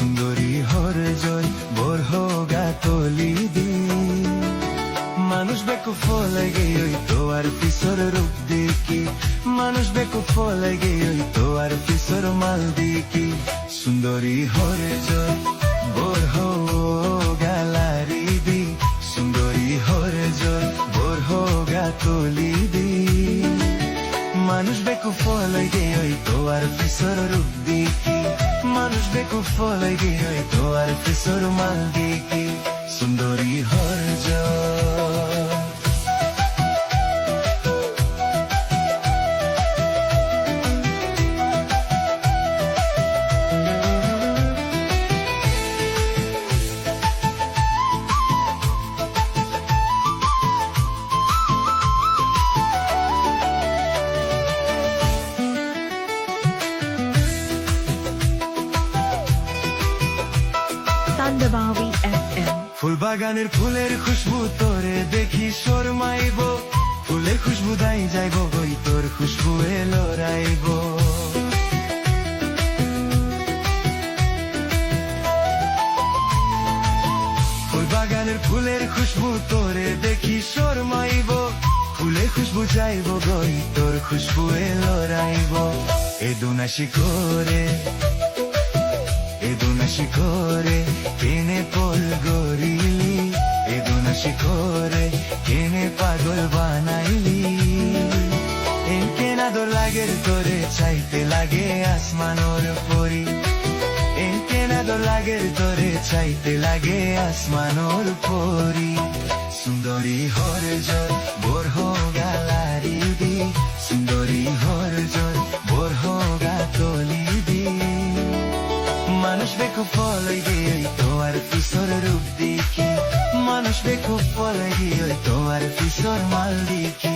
সুন্দরী হর জয় বোর হোগা তলি দি মানুষ বেকুফ লাগে ওই তোর পিছর রূপ দেখি মানুষ বেকুফ লাগে ওই তোর পিছর মাল দেখি সুন্দরী হর জয় বোর হোগা লারি দি সুন্দরী হর জয় বোর হোগা তলি দি মানুষ বেকুফ লাগে ওই তোর পিছর রূপ দেখি মানুষ বেকুফ লাগে ওই তোর পিছর মাল দেখি সুন্দরী হর জয় Tandabawi FM. ফুল বাগানের ফুলের খুশবু তোরে দেখি শরমাইব ফুলের খুশবু দাই যাইব গই তোর খুশবু এলো রাইব ফুল বাগানের ফুলের খুশবু তোরে দেখি শরমাইব ফুলের খুশবু যাইব গই তোর খুশবু এলো রাইব এ দুনাশি করে শিখরে কেনে পল গরিলি এ দুনা শিখরে কেনে পাগল বানাইলি এনকেনা দোর লাগের তোরে চাইতে লাগে আসমানোর পরি এনকেনা দোর লাগের তোরে চাইতে লাগে আসমানোর পরি সুন্দরী হর জয় বোর হোগা লারি দি সুন্দরী হর জয় বোর হোগা তলি দি মানুষ বেকুফ লাগে ওই তোর পিছর রূপ দেখি মানুষ বেকুফ লাগে ওই তোর পিছর মাল দেখি